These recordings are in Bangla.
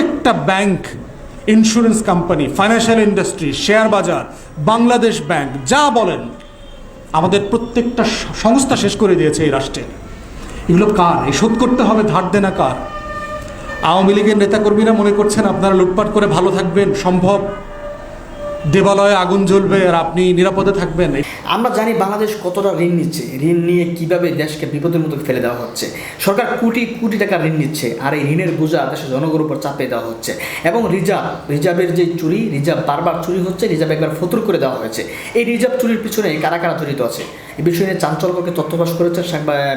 প্রত্যেকটা bank, insurance company, financial industry, share বাজার, বাংলাদেশ ব্যাংক, যা বলেন, আমাদের প্রত্যেকটা সংস্থা শেষ করে দিয়েছে এই রাষ্ট্রে। এগুলো কার? এই শোধ করতে হবে ধার দেনা কার? আওয়ামী লীগের নেতাকর্মীরা মনে করছেন আপনারা লুটপাট করে ভালো থাকবেন, সম্ভব? দেবালয়ে আগুন জ্বলবে আর আপনি নিরাপদে থাকবেন। আমরা জানি বাংলাদেশ কতটা ঋণ নিচ্ছে, ঋণ নিয়ে কিভাবে দেশকে বিপদের মধ্যে ফেলে দেওয়া হচ্ছে। সরকার কোটি কোটি টাকা ঋণ নিচ্ছে, আর এই ঋণের বোঝা দেশের জনগণের উপর চাপিয়ে দেওয়া হচ্ছে। এবং রিজার্ভের যে চুরি, রিজার্ভ বারবার চুরি হচ্ছে, রিজার্ভ একবার ফতুর করে দেওয়া হয়েছে। এই রিজার্ভ চুরির পিছনে কারা কারা জড়িত আছে, এই বিষয়ে নিয়ে চাঞ্চল্যকরকে তথ্য প্রকাশ করেছেন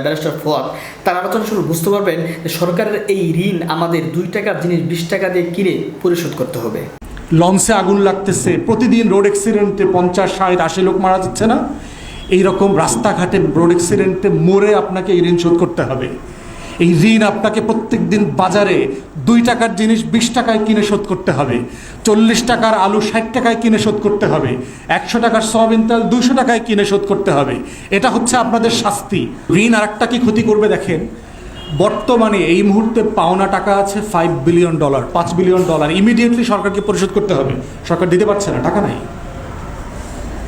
ব্যারিস্টার ফুয়াদ। তার আলোচনা শুরু বুঝতে পারবেন যে সরকারের এই ঋণ আমাদের 2 টাকার জিনিস 20 টাকা দিয়ে কিনে পরিশোধ করতে হবে। লঞ্চে আগুন লাগতেছে, প্রতিদিন রোড অ্যাক্সিডেন্টে 50, 60, 80 লোক মারা যাচ্ছে না? এইরকম রাস্তাঘাটে রোড অ্যাক্সিডেন্টে মরে আপনাকে এই ঋণ শোধ করতে হবে। এই ঋণ আপনাকে প্রত্যেক দিন বাজারে 2 টাকার জিনিস 20 টাকায় কিনে শোধ করতে হবে, 40 টাকার আলু 60 টাকায় কিনে শোধ করতে হবে, 100 টাকার সয়াবিন তেল 200 টাকায় কিনে শোধ করতে হবে। এটা হচ্ছে আপনাদের শাস্তি। ঋণ আরেকটা কি ক্ষতি করবে দেখেন, বর্তমানে এই মুহূর্তে পাওনা টাকা আছে $5 বিলিয়ন, $5 বিলিয়ন ইমিডিয়েটলি সরকারকে পরিশোধ করতে হবে। সরকার দিতে পারছে না, টাকা নাই।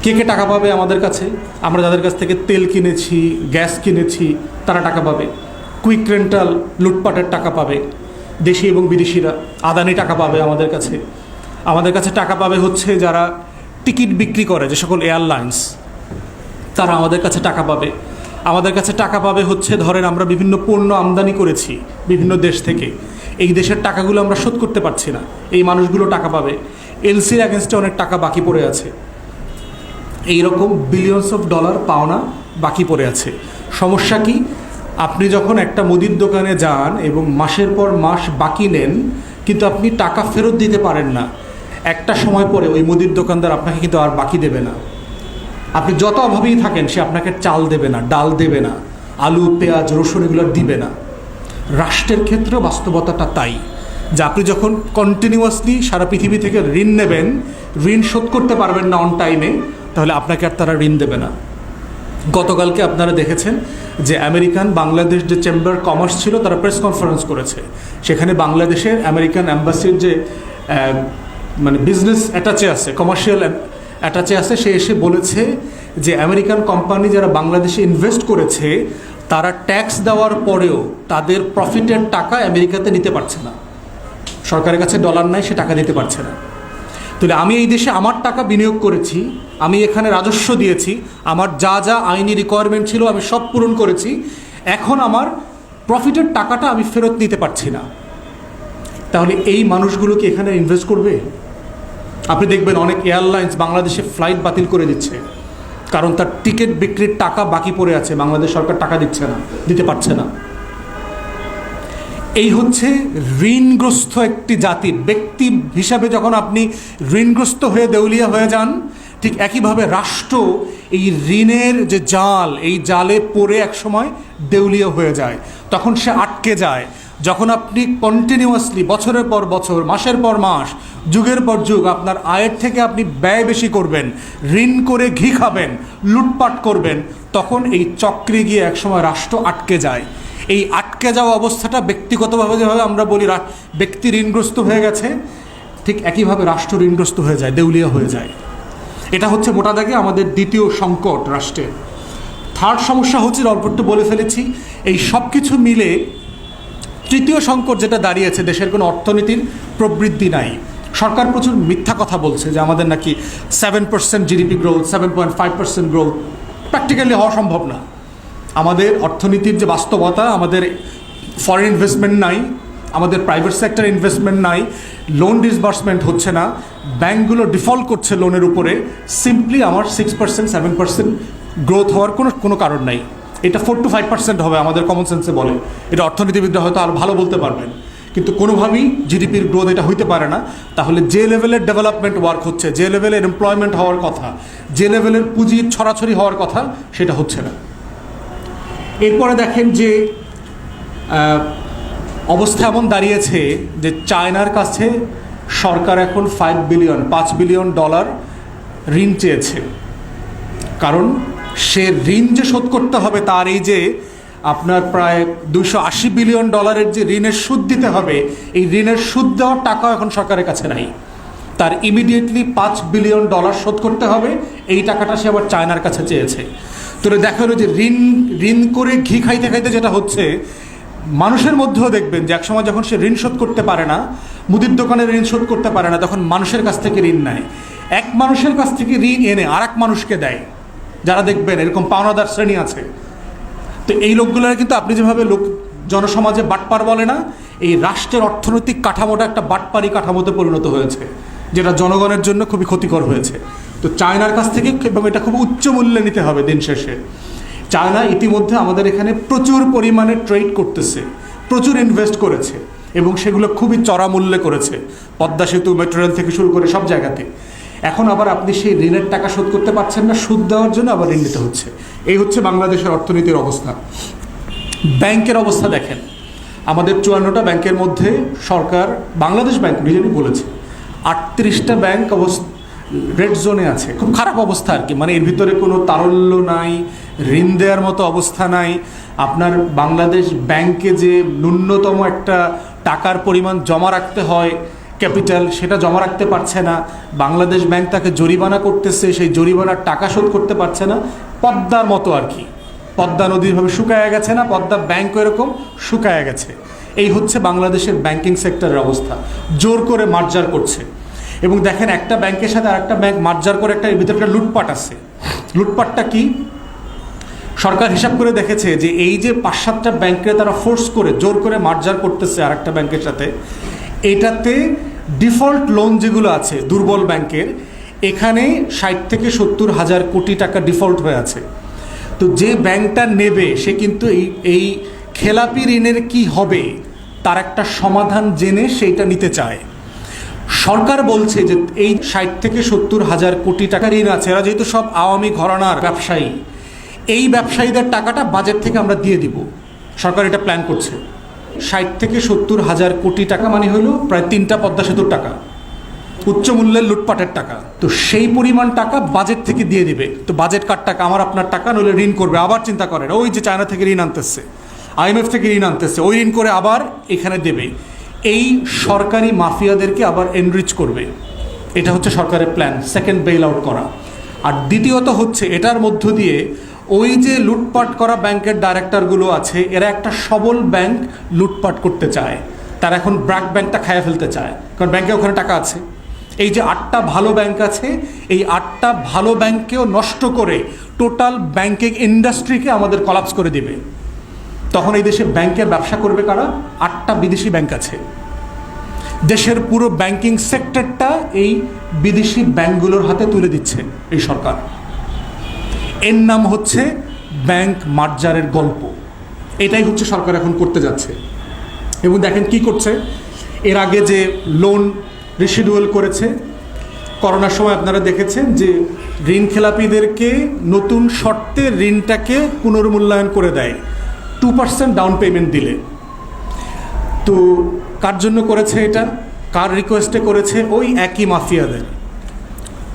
কে কে টাকা পাবে আমাদের কাছে? আমরা যাদের কাছ থেকে তেল কিনেছি, গ্যাস কিনেছি, তারা টাকা পাবে। কুইক রেন্টাল লুটপাটের টাকা পাবে দেশি এবং বিদেশিরা। আদানি টাকা পাবে আমাদের কাছে। আমাদের কাছে টাকা পাবে হচ্ছে যারা টিকিট বিক্রি করে, যে সকল এয়ারলাইন্স, তারা আমাদের কাছে টাকা পাবে। আমাদের কাছে টাকা পাবে হচ্ছে ধরেন আমরা বিভিন্ন পণ্য আমদানি করেছি বিভিন্ন দেশ থেকে, এই দেশের টাকাগুলো আমরা শোধ করতে পারছি না, এই মানুষগুলো টাকা পাবে। এলসির অ্যাগেনস্টে অনেক টাকা বাকি পড়ে আছে। এইরকম বিলিয়নস অফ ডলার পাওনা বাকি পড়ে আছে। সমস্যা কি? আপনি যখন একটা মুদির দোকানে যান এবং মাসের পর মাস বাকি নেন, কিন্তু আপনি টাকা ফেরত দিতে পারেন না, একটা সময় পরে ওই মুদির দোকানদার আপনাকে কিন্তু আর বাকি দেবে না। আপনি যত অভাবেই থাকেন, সে আপনাকে চাল দেবে না, ডাল দেবে না, আলু, পেঁয়াজ, রসুন এগুলো দিবে না। রাষ্ট্রের ক্ষেত্রে বাস্তবতাটা তাই, যে আপনি যখন কন্টিনিউয়াসলি সারা পৃথিবী থেকে ঋণ নেবেন, ঋণ শোধ করতে পারবেন না অন টাইমে, তাহলে আপনাকে আর তারা ঋণ দেবে না। গতকালকে আপনারা দেখেছেন যে আমেরিকান বাংলাদেশ যে চেম্বার কমার্স ছিল, তারা প্রেস কনফারেন্স করেছে। সেখানে বাংলাদেশের আমেরিকান অ্যাম্বাসির যে মানে বিজনেস অ্যাটাচে আছে, কমার্শিয়াল অ্যাটাচে আছে, সে এসে বলেছে যে আমেরিকান কোম্পানি যারা বাংলাদেশে ইনভেস্ট করেছে, তারা ট্যাক্স দেওয়ার পরেও তাদের প্রফিটের টাকা আমেরিকাতে নিতে পারছে না। সরকারের কাছে ডলার নাই, সে টাকা দিতে পারছে না। তাহলে আমি এই দেশে আমার টাকা বিনিয়োগ করেছি, আমি এখানে রাজস্ব দিয়েছি, আমার যা যা আইনি রিকোয়ারমেন্ট ছিল আমি সব পূরণ করেছি, এখন আমার প্রফিটের টাকাটা আমি ফেরত নিতে পারছি না। তাহলে এই মানুষগুলো কি এখানে ইনভেস্ট করবে? আপনি দেখবেন অনেক এয়ারলাইন্স বাংলাদেশে ফ্লাইট বাতিল করে দিচ্ছে, কারণ তার টিকিট বিক্রির টাকা বাকি পড়ে আছে, বাংলাদেশ সরকার টাকা দিচ্ছে না, দিতে পারছে না। এই হচ্ছে ঋণগ্রস্ত একটি জাতির ব্যক্তি হিসাবে যখন আপনি ঋণগ্রস্ত হয়ে দেউলিয়া হয়ে যান, ঠিক একইভাবে রাষ্ট্র এই ঋণের যে জাল, এই জালে পড়ে একসময় দেউলিয়া হয়ে যায়, তখন সে আটকে যায়। যখন আপনি কন্টিনিউয়াসলি বছরের পর বছর, মাসের পর মাস, যুগের পর যুগ আপনার আয়ের থেকে আপনি ব্যয় বেশি করবেন, ঋণ করে ঘি খাবেন, লুটপাট করবেন, তখন এই চক্রে গিয়ে একসময় রাষ্ট্র আটকে যায়। এই আটকে যাওয়া অবস্থাটা ব্যক্তিগতভাবে যেভাবে আমরা বলি ব্যক্তি ঋণগ্রস্ত হয়ে গেছে, ঠিক একইভাবে রাষ্ট্র ঋণগ্রস্ত হয়ে যায়, দেউলিয়া হয়ে যায়। এটা হচ্ছে মোটা দাগে আমাদের দ্বিতীয় সংকট রাষ্ট্রের। থার্ড সমস্যা হচ্ছে, অল্প একটু বলে ফেলেছি, এই সব কিছু মিলে তৃতীয় সংকট যেটা দাঁড়িয়েছে, দেশের কোনো অর্থনীতির প্রবৃদ্ধি নাই। সরকার প্রচুর মিথ্যা কথা বলছে যে আমাদের নাকি 7% জিডিপি গ্রোথ, 7.5% গ্রোথ, প্র্যাকটিক্যালি হওয়া সম্ভব না। আমাদের অর্থনীতির যে বাস্তবতা, আমাদের ফরেন ইনভেস্টমেন্ট নাই, আমাদের প্রাইভেট সেক্টর ইনভেস্টমেন্ট নাই, লোন ডিসবার্সমেন্ট হচ্ছে না, ব্যাঙ্কগুলো ডিফল্ট করছে লোনের উপরে। সিম্পলি আমার 6%, 7% গ্রোথ হওয়ার কোনো কারণ নাই। এটা 4 to 5% হবে আমাদের কমন সেন্সে বলে। এটা অর্থনীতিবিদরা হয়তো আরও ভালো বলতে পারবেন, কিন্তু কোনোভাবেই জিডিপির গ্রোথ এটা হইতে পারে না। তাহলে যে লেভেলের ডেভেলপমেন্ট ওয়ার্ক হচ্ছে, যে লেভেলের এমপ্লয়মেন্ট হওয়ার কথা, যে লেভেলের পুঁজির ছড়াছড়ি হওয়ার কথা, সেটা হচ্ছে না। এরপরে দেখেন যে অবস্থা এমন দাঁড়িয়েছে যে চায়নার কাছে সরকার এখন $5 বিলিয়ন ঋণ চেয়েছে। কারণ সে ঋণ যে শোধ করতে হবে, তার এই যে আপনার প্রায় $280 বিলিয়ন যে ঋণের সুদ দিতে হবে, এই ঋণের সুদ দেওয়ার টাকা এখন সরকারের কাছে নাই। তার ইমিডিয়েটলি $5 বিলিয়ন শোধ করতে হবে, এই টাকাটা সে আবার চায়নার কাছে চেয়েছে। তো দেখা হলো যে ঋণ করে ঘি খাইতে খাইতে যেটা হচ্ছে, মানুষের মধ্যেও দেখবেন যে একসময় যখন সে ঋণ শোধ করতে পারে না, মুদির দোকানের ঋণ শোধ করতে পারে না, তখন মানুষের কাছ থেকে ঋণ নেয়। এক মানুষের কাছ থেকে ঋণ এনে আর এক মানুষকে দেয়, যারা দেখবেন এরকম পাওনাদার শ্রেণী আছে। তো এই লোকগুলোর কিন্তু আপনি যেভাবে জনসমাজে বাটপার বলে না, এই রাষ্ট্রের অর্থনৈতিক কাঠামোটা একটা বাটপারি কাঠামোতে পরিণত হয়েছে, যেটা জনগণের জন্য খুবই ক্ষতিকর হয়েছে। তো চায়নার কাছ থেকে, এবং এটা খুব উচ্চ মূল্যে নিতে হবে দিন শেষে। চায়না ইতিমধ্যে আমাদের এখানে প্রচুর পরিমাণে ট্রেড করতেছে, প্রচুর ইনভেস্ট করেছে, এবং সেগুলো খুবই চড়া মূল্যে করেছে, পদ্মা সেতু, মেট্রো রেল থেকে শুরু করে সব জায়গাতে। এখন আবার আপনি সেই ঋণের টাকা শোধ করতে পারছেন না, সুদ দেওয়ার জন্য আবার ঋণ নিতে হচ্ছে। এই হচ্ছে বাংলাদেশের অর্থনীতির অবস্থা। ব্যাংকের অবস্থা দেখেন, আমাদের 54টা ব্যাংকের মধ্যে সরকার, বাংলাদেশ ব্যাংক নিজেরই বলেছে 38টা ব্যাংক রেড জোনে আছে। খুব খারাপ অবস্থা আর কি, মানে এর ভিতরে কোনো তারল্য নাই, ঋণ দেওয়ার মতো অবস্থা নাই। আপনার বাংলাদেশ ব্যাংকে যে ন্যূনতম একটা টাকার পরিমাণ জমা রাখতে হয়, ক্যাপিটাল, সেটা জমা রাখতে পারছে না। বাংলাদেশ ব্যাংক তাকে জরিমানা করতেছে, সেই জরিমানার টাকা শোধ করতে পারছে না। পদ্মার মতো আর কি, পদ্মা নদীভাবে শুকায় গেছে না, পদ্মা ব্যাংকও এরকম শুকায় গেছে। এই হচ্ছে বাংলাদেশের ব্যাংকিং সেক্টরের অবস্থা। জোর করে মার্জার করছে, এবং দেখেন একটা ব্যাংকের সাথে আরেকটা ব্যাংক মার্জার করে এর ভিতরে একটা লুটপাট আছে। লুটপাটটা কি? সরকার হিসাব করে দেখেছে যে এই যে 5-7টা ব্যাংকে তারা ফোর্স করে জোর করে মার্জার করতেছে আরেকটা ব্যাংকের সাথে, এটাতে ডিফল্ট লোন যেগুলো আছে দুর্বল ব্যাংকের, এখানে 60 থেকে 70 হাজার কোটি টাকা ডিফল্ট হয়ে আছে। তো যে ব্যাংকটা নেবে সে কিন্তু এই খেলাপি ঋণের কি হবে তার একটা সমাধান জেনে সেইটা নিতে চায়। সরকার বলছে যে এই 60 থেকে 70 হাজার কোটি টাকা ঋণ আছে, এরা যেহেতু সব আওয়ামী ঘরানার ব্যবসায়ী, এই ব্যবসায়ীদের টাকাটা বাজেট থেকে আমরা দিয়ে দিব। সরকার এটা প্ল্যান করছে। 60 থেকে 70 হাজার কোটি টাকা মানে হলো প্রায় 3টা পদ্মা সেতুর টাকা, উচ্চ মূল্যের লুটপাটের টাকা। তো সেই পরিমাণ টাকা বাজেট থেকে দিয়ে দিবে। তো বাজেট কার টাকা? আমার আপনার টাকা, নইলে ঋণ করবে। আবার চিন্তা করেন, ওই যে চায়না থেকে ঋণ আনতেছে, IMF থেকে ঋণ আনতেছে, ওই ঋণ করে আবার এখানে দেবে। এই সরকারি মাফিয়াদেরকে আবার এনরিচ করবে। এটা হচ্ছে সরকারের প্ল্যান, সেকেন্ড বেইল আউট করা। আর দ্বিতীয়ত হচ্ছে এটার মধ্য দিয়ে ওই যে লুটপাট করা ব্যাংকের ডাইরেক্টরগুলো আছে, এরা একটা সবল ব্যাংক লুটপাট করতে চায়। তারা এখন ব্র্যাক ব্যাংকটা খাইয়া ফেলতে চায়, কারণ ব্যাংকে ওখানে টাকা আছে। এই যে 8টা ভালো ব্যাংক আছে, এই 8টা ভালো ব্যাংককেও নষ্ট করে টোটাল ব্যাংকিং ইন্ডাস্ট্রিকে আমাদের কলাপস করে দিবে। তখন এই দেশে ব্যাংকের ব্যবসা করবে কারা? 8টা বিদেশি ব্যাংক আছে। দেশের পুরো ব্যাংকিং সেক্টরটা এই বিদেশি ব্যাংকগুলোর হাতে তুলে দিচ্ছে এই সরকার। এর নাম হচ্ছে ব্যাংক মার্জারের গল্প। এটাই হচ্ছে সরকার এখন করতে যাচ্ছে। এবং দেখেন কি করছে, এর আগে যে লোন রিশিডিউল করেছে, করোনার সময় আপনারা দেখেছেন যে ঋণ খেলাপিদেরকে নতুন শর্তে ঋণটাকে পুনর্মূল্যায়ন করে দেয় 2% ডাউন পেমেন্ট দিলে। তো কার জন্য করেছে এটা? কার রিকোয়েস্টে করেছে? ওই একই মাফিয়াদের।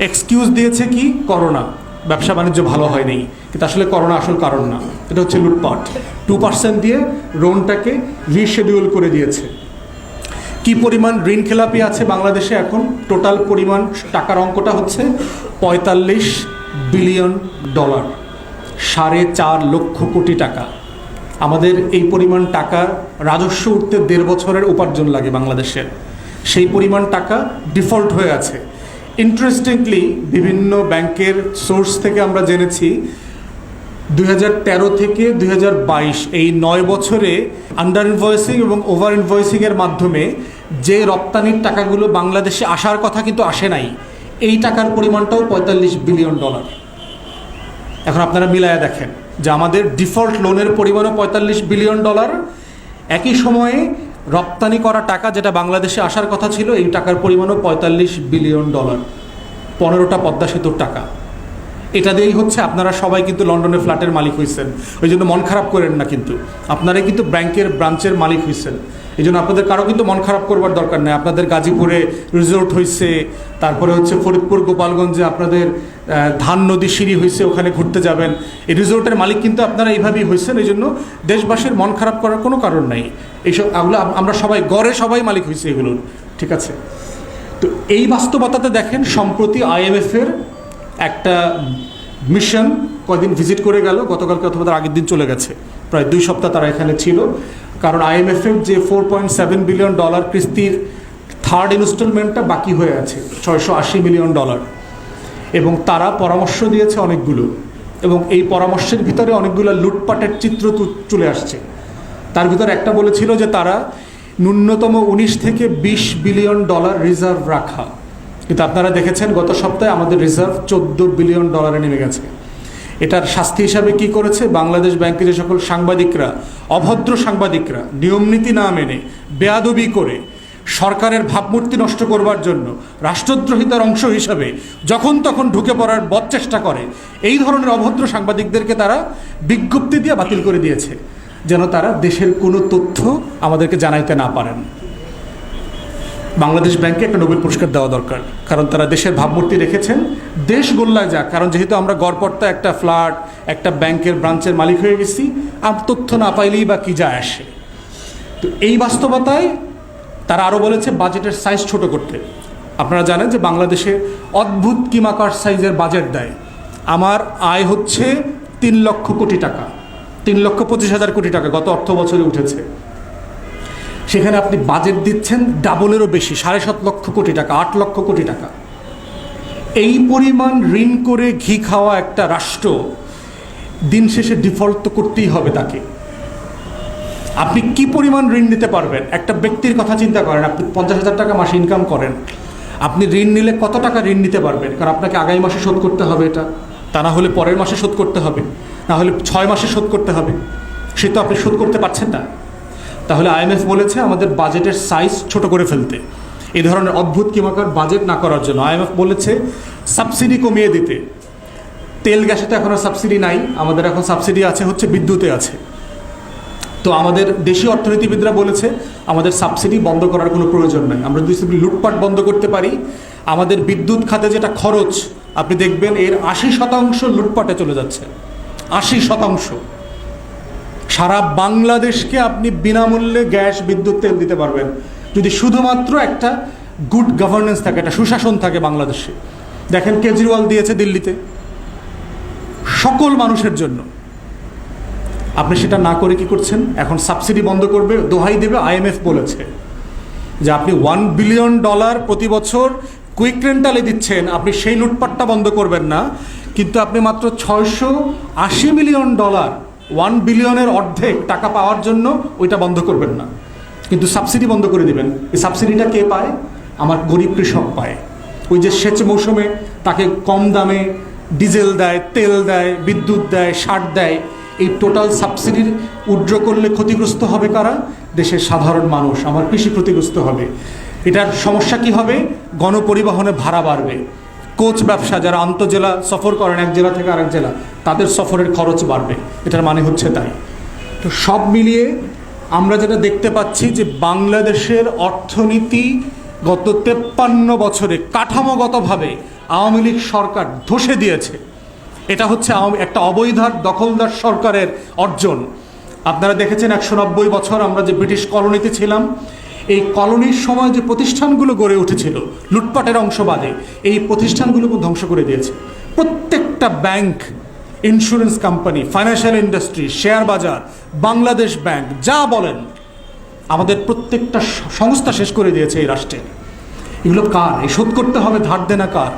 এক্সকিউজ দিয়েছে কি? করোনা, ব্যবসা বাণিজ্য ভালো হয়নি। কিন্তু আসলে করোনা আসল কারণ না, এটা হচ্ছে লুটপাট। 2% দিয়ে লোনটাকে রিশিডিউল করে দিয়েছে। কি পরিমাণ ঋণ খেলাপি আছে বাংলাদেশে এখন? টোটাল পরিমাণ টাকার অঙ্কটা হচ্ছে $45 বিলিয়ন, 4.5 লক্ষ কোটি টাকা। আমাদের এই পরিমাণ টাকা রাজস্ব উঠতে 1.5 বছরের উপার্জন লাগে বাংলাদেশের। সেই পরিমাণ টাকা ডিফল্ট হয়ে আছে। ইন্টারেস্টিংলি বিভিন্ন ব্যাংকের সোর্স থেকে আমরা জেনেছি 2013 থেকে 2022 এই 9 বছরে আন্ডার ইনভয়েসিং এবং ওভার ইনভয়েসিংয়ের মাধ্যমে যে রপ্তানির টাকাগুলো বাংলাদেশে আসার কথা কিন্তু আসে নাই, এই টাকার পরিমাণটাও $45 বিলিয়ন। এখন আপনারা মিলায়া দেখেন যে আমাদের ডিফল্ট লোনের পরিমাণও $45 বিলিয়ন, একই সময়ে রপ্তানি করা টাকা যেটা বাংলাদেশে আসার কথা ছিল এই টাকার পরিমাণও $45 বিলিয়ন, 15টা পদ্মা সেতুর টাকা। এটা দিয়েই হচ্ছে আপনারা সবাই কিন্তু লন্ডনে ফ্ল্যাটের মালিক হয়েছেন, ওই জন্য মন খারাপ করেন না, কিন্তু আপনারা কিন্তু ব্যাংকের ব্রাঞ্চের মালিক হয়েছেন। এই জন্য আপনাদের কারো কিন্তু মন খারাপ করবার দরকার নেই। আপনাদের গাজীপুরে রিসোর্ট হয়েছে, তারপরে হচ্ছে ফরিদপুর গোপালগঞ্জে আপনাদের ধান নদী সিঁড়ি হয়েছে, ওখানে ঘুরতে যাবেন। এই রিসোর্টের মালিক কিন্তু আপনারা এইভাবেই হয়েছেন। এই জন্য দেশবাসীর মন খারাপ করার কোনো কারণ নাই। এইসব আমরা সবাই গড়ে সবাই মালিক হয়েছে এগুলোর, ঠিক আছে? তো এই বাস্তবতাতে দেখেন সম্প্রতি IMF-এর একটা মিশন কদিন ভিজিট করে গেল, গতকালকে অথবা তার আগের দিন চলে গেছে, প্রায় 2 সপ্তাহ তারা এখানে ছিল। কারণ IMF-এর যে $4.7 বিলিয়ন কিস্তির থার্ড ইনস্টলমেন্টটা বাকি হয়ে আছে, $680 মিলিয়ন, এবং তারা পরামর্শ দিয়েছে অনেকগুলো, এবং এই পরামর্শের ভিতরে অনেকগুলো লুটপাটের চিত্র চলে আসছে। তার ভিতরে একটা বলেছিল যে তারা ন্যূনতম 19 থেকে 20 বিলিয়ন রিজার্ভ রাখা, কিন্তু আপনারা দেখেছেন গত সপ্তাহে আমাদের রিজার্ভ $14 বিলিয়ন নেমে গেছে। এটার শাস্তি হিসাবে কি করেছে? বাংলাদেশ ব্যাংকে যে সকল সাংবাদিকরা, অভদ্র সাংবাদিকরা, নিয়মনীতি না মেনে বেয়াদবি করে সরকারের ভাবমূর্তি নষ্ট করবার জন্য রাষ্ট্রদ্রোহিতার অংশ হিসাবে যখন তখন ঢুকে পড়ার বদচেষ্টা করে, এই ধরনের অভদ্র সাংবাদিকদেরকে তারা বিজ্ঞপ্তি দিয়ে বাতিল করে দিয়েছে, যেন তারা দেশের কোনো তথ্য আমাদেরকে জানাইতে না পারেন। বাংলাদেশ ব্যাংকে একটা নোবেল পুরস্কার দেওয়া দরকার, কারণ তারা দেশের ভাবমূর্তি রেখেছেন। দেশ গোল্লা যাক, কারণ যেহেতু আমরা গড়পড়তা একটা ফ্ল্যাট, একটা ব্যাংকের ব্রাঞ্চের মালিক হয়ে গেছি, তথ্য না পাইলেই বা কী যায় আসে। তো এই বাস্তবতায় তারা আরও বলেছে বাজেটের সাইজ ছোট করতে। আপনারা জানেন যে বাংলাদেশে অদ্ভুত কিমাকার সাইজের বাজেট দেয়। আমার আয় হচ্ছে 3 লক্ষ কোটি টাকা, 3,25,000 কোটি টাকা গত অর্থ বছরে উঠেছে। সেখানে আপনি বাজেট দিচ্ছেন ডাবলেরও বেশি, 7.5 লক্ষ কোটি টাকা, 8 লক্ষ কোটি টাকা। এই পরিমাণ ঋণ করে ঘি খাওয়া একটা রাষ্ট্র দিন শেষে ডিফল্ট তো করতেই হবে তাকে। আপনি কি পরিমাণ ঋণ নিতে পারবেন? একটা ব্যক্তির কথা চিন্তা করেন, আপনি 50,000 টাকা মাসে ইনকাম করেন, আপনি ঋণ নিলে কত টাকা ঋণ নিতে পারবেন? কারণ আপনাকে আগামী মাসে শোধ করতে হবে এটা, তা না হলে পরের মাসে শোধ করতে হবে, না হলে 6 মাসে শোধ করতে হবে। সে তো আপনি শোধ করতে পারছেন না। তাহলে IMF বলেছে আমাদের বাজেটের সাইজ ছোট করে ফেলতে, এই ধরনের অদ্ভুত কিমাকার বাজেট না করার জন্য। IMF বলেছে সাবসিডি কমিয়ে দিতে। তেল গ্যাসে তো এখন আর সাবসিডি নাই, আমাদের এখন সাবসিডি আছে হচ্ছে বিদ্যুতে আছে। তো আমাদের দেশীয় অর্থনীতিবিদরা বলেছে আমাদের সাবসিডি বন্ধ করার কোনো প্রয়োজন নাই, আমরা যদি লুটপাট বন্ধ করতে পারি, আমাদের বিদ্যুৎ খাতে যেটা খরচ আপনি দেখবেন এর 80% লুটপাটে চলে যাচ্ছে। 80%। সারা বাংলাদেশকে আপনি বিনামূল্যে গ্যাস, বিদ্যুৎ, তেল দিতে পারবেন যদি শুধুমাত্র একটা গুড গভর্নেন্স থাকে, একটা সুশাসন থাকে বাংলাদেশে। দেখেন কেজরিওয়াল দিয়েছে দিল্লিতে সকল মানুষের জন্য, আপনি সেটা না করে কি করছেন? এখন সাবসিডি বন্ধ করবে, দোহাই দেবে। IMF বলেছে যে আপনি $1 বিলিয়ন প্রতি বছর কুইক রেন্টালে দিচ্ছেন, আপনি সেই লুটপাটটা বন্ধ করবেন না, কিন্তু আপনি মাত্র $680 মিলিয়ন, $1 বিলিয়নের অর্ধেক টাকা পাওয়ার জন্য ওইটা বন্ধ করবেন না, কিন্তু সাবসিডি বন্ধ করে দিবেন। এই সাবসিডিটা কে পায়? আমার গরিব কৃষক পায়। ওই যে সেচ মৌসুমে তাকে কম দামে ডিজেল দেয়, তেল দেয়, বিদ্যুৎ দেয়, সার দেয়, এই টোটাল সাবসিডির উইথড্র করলে ক্ষতিগ্রস্ত হবে কারা? দেশের সাধারণ মানুষ, আমার কৃষি ক্ষতিগ্রস্ত হবে। এটার সমস্যা কি হবে? গণপরিবহনে ভাড়া বাড়বে, কোচ ব্যবসা, যারা আন্তঃজেলা সফর করেন এক জেলা থেকে আরেক জেলা, তাদের সফরের খরচ বাড়বে। এটার মানে হচ্ছে তাই। তো সব মিলিয়ে আমরা যেটা দেখতে পাচ্ছি যে বাংলাদেশের অর্থনীতি গত 53 বছরে কাঠামোগতভাবে আওয়ামী লীগ সরকার ধসে দিয়েছে। এটা হচ্ছে একটা অবৈধ দখলদার সরকারের অর্জন। আপনারা দেখেছেন 190 বছর আমরা যে ব্রিটিশ কলোনিতে ছিলাম, এই কলোনির সময় যে প্রতিষ্ঠানগুলো গড়ে উঠেছিল লুটপাটের অংশবাদে, এই প্রতিষ্ঠানগুলোকে ধ্বংস করে দিয়েছে। প্রত্যেকটা bank, insurance company, financial industry, share বাজার, বাংলাদেশ ব্যাংক, যা বলেন, আমাদের প্রত্যেকটা সংস্থা শেষ করে দিয়েছে এই রাষ্ট্রের। এগুলো কার? এই শোধ করতে হবে ধার দেনা কার?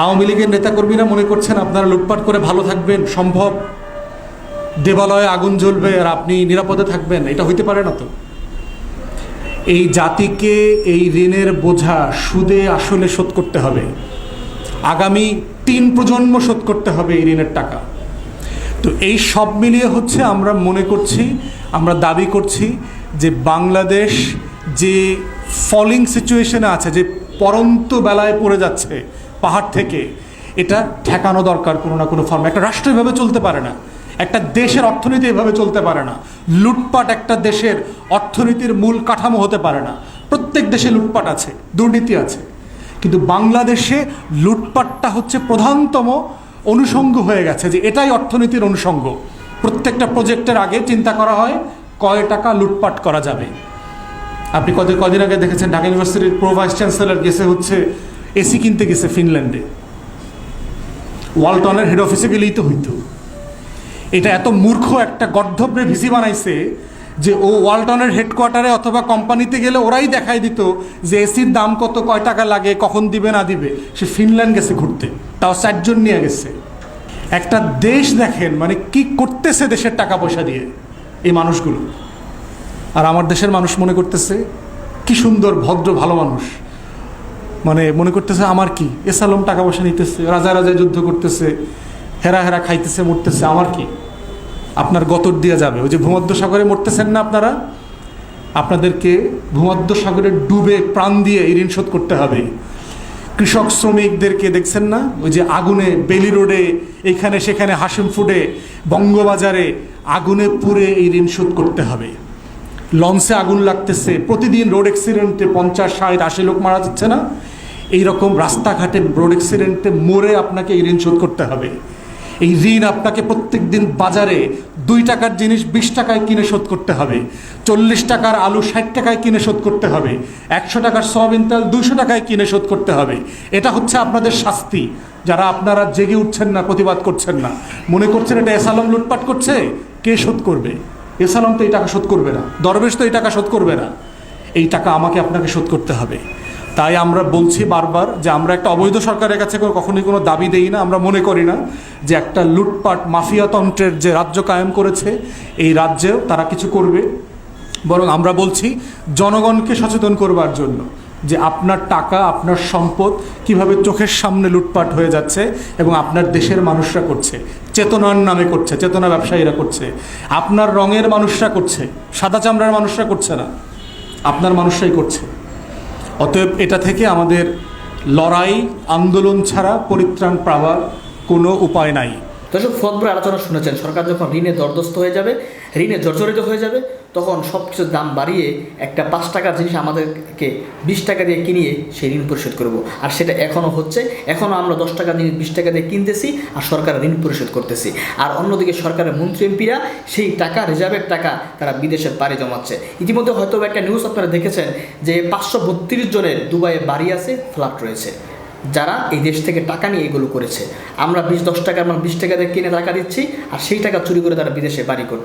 আওয়ামী লীগের নেতাকর্মীরা মনে করছেন আপনারা লুটপাট করে ভালো থাকবেন, সম্ভব? দেবালয়ে আগুন জ্বলবে আর আপনি নিরাপদে থাকবেন? এটা হইতে পারে না তো। এই জাতিকে এই ঋণের বোঝা সুদে আসলে শোধ করতে হবে, আগামী 3 প্রজন্ম শোধ করতে হবে এই ঋণের টাকা। তো এই সব মিলিয়ে হচ্ছে আমরা মনে করছি, আমরা দাবি করছি যে বাংলাদেশ যে ফলিং সিচুয়েশনে আছে, যে পরন্ত বেলায় পড়ে যাচ্ছে পাহাড় থেকে, এটা ঠেকানো দরকার কোনো না কোনো ফর্মে। একটা রাষ্ট্র এভাবে চলতে পারে না। একটা দেশের অর্থনীতি এভাবে চলতে পারে না। লুটপাট একটা দেশের অর্থনীতির মূল কাঠামো হতে পারে না। প্রত্যেক দেশে লুটপাট আছে, দুর্নীতি আছে, কিন্তু বাংলাদেশে লুটপাটটা হচ্ছে প্রধানতম অনুষঙ্গ হয়ে গেছে, যে এটাই অর্থনীতির অনুষঙ্গ। প্রত্যেকটা প্রজেক্টের আগে চিন্তা করা হয় কয় টাকা লুটপাট করা যাবে। আপনি কদিন আগে দেখেছেন ঢাকা ইউনিভার্সিটির প্রো ভাইস চ্যান্সেলর গেছে হচ্ছে এসি কিনতে গেছে ফিনল্যান্ডে। ওয়ালটনের হেড অফিসে গেলেই তো হইতো। এটা এত মূর্খ একটা গর্ধব্যে ভিসি বানাইছে যে ও ওয়ালটনের হেডকোয়ার্টারে অথবা কোম্পানিতে গেলে ওরাই দেখাই দিত যে এসির দাম কত, কয় টাকা লাগে, কখন দিবে না দিবে। সে ফিনল্যান্ড গেছে ঘুরতে, তাও 4 জন নিয়ে গেছে। একটা দেশ দেখেন মানে কি করতেছে দেশের টাকা পয়সা দিয়ে এই মানুষগুলো। আর আমার দেশের মানুষ মনে করতেছে কি সুন্দর ভদ্র ভালো মানুষ, মানে মনে করতেছে আমার কি, এসালম টাকা পয়সা নিতেছে, রাজা রাজায় যুদ্ধ করতেছে, হেরা হেরা খাইতেছে মরতেছে, আমার কি। আপনার গতর দিয়ে যাবে। ওই যে ভূমধ্যসাগরে মরতেছেন না আপনারা, আপনাদেরকে ভূমধ্যসাগরে ডুবে প্রাণ দিয়ে এই ঋণ শোধ করতে হবে। কৃষক শ্রমিকদেরকে দেখছেন না, ওই যে আগুনে বেলি রোডে, এখানে সেখানে হাসিম ফুডে, বঙ্গবাজারে আগুনে পুড়ে এই ঋণ শোধ করতে হবে। লঞ্চে আগুন লাগতেছে, প্রতিদিন রোড অ্যাক্সিডেন্টে 50, 60, 80 লোক মারা যাচ্ছে না? এইরকম রাস্তাঘাটে রোড অ্যাক্সিডেন্টে মরে আপনাকে এই ঋণ শোধ করতে হবে। এই ঋণ আপনাকে প্রত্যেক দিন বাজারে 2 টাকার জিনিস 20 টাকায় কিনে শোধ করতে হবে, 40 টাকার আলু 60 টাকায় কিনে শোধ করতে হবে, 100 টাকার সয়াবিন তেল 200 টাকায় কিনে শোধ করতে হবে। এটা হচ্ছে আপনাদের শাস্তি, যারা আপনারা জেগে উঠছেন না, প্রতিবাদ করছেন না, মনে করছেন এটা এসালম লুটপাট করছে, কে শোধ করবে? এসালম তো এই টাকা শোধ করবে না, দরবেশ তো এই টাকা শোধ করবে না, এই টাকা আমাকে আপনাকে শোধ করতে হবে। তাই আমরা বলছি বারবার যে আমরা একটা অবৈধ সরকারের কাছে কখনোই কোনো দাবি দেই না। আমরা মনে করি না যে একটা লুটপাট মাফিয়াতন্ত্রের যে রাজ্য কায়েম করেছে এই রাজ্যেও তারা কিছু করবে, বরং আমরা বলছি জনগণকে সচেতন করবার জন্য যে আপনার টাকা, আপনার সম্পদ কিভাবে চোখের সামনে লুটপাট হয়ে যাচ্ছে এবং আপনার দেশের মানুষরা করছে, চেতনার নামে করছে, চেতনা ব্যবসায়ীরা করছে, আপনার রঙের মানুষরা করছে, সাদা চামড়ার মানুষরা করছে না, আপনার মানুষরাই করছে। অতএব এটা থেকে আমাদের লড়াই, আন্দোলন ছাড়া পরিত্রাণ পাওয়ার কোনো উপায় নাই। দর্শক, ফোনপুরে আলোচনা শুনেছেন, সরকার যখন ঋণে দরদস্ত হয়ে যাবে, ঋণে জর্জরিত হয়ে যাবে, তখন সব কিছুর দাম বাড়িয়ে একটা 5 টাকার জিনিস আমাদেরকে 20 টাকা দিয়ে কিনিয়ে সেই ঋণ পরিশোধ করব। আর সেটা এখনও হচ্ছে, এখনও আমরা 10 টাকার জিনিস 20 টাকা দিয়ে কিনতেছি আর সরকার ঋণ পরিশোধ করতেছি। আর অন্যদিকে সরকারের মন্ত্রী এমপিরা সেই টাকা, রিজার্ভের টাকা তারা বিদেশে পাড়ি জমাচ্ছে। ইতিমধ্যে হয়তো একটা নিউজ আপনারা দেখেছেন যে 532 জনের দুবাইয়ে বাড়ি আছে, ফ্ল্যাট রয়েছে, যারা এই দেশ থেকে টাকা নিয়ে এগুলো করেছে। আমরা 10 টাকার মাল 20 টাকা দিয়ে কিনে টাকা দিচ্ছি আর সেই টাকা চুরি করে তারা বিদেশে বাড়ি করতেছে।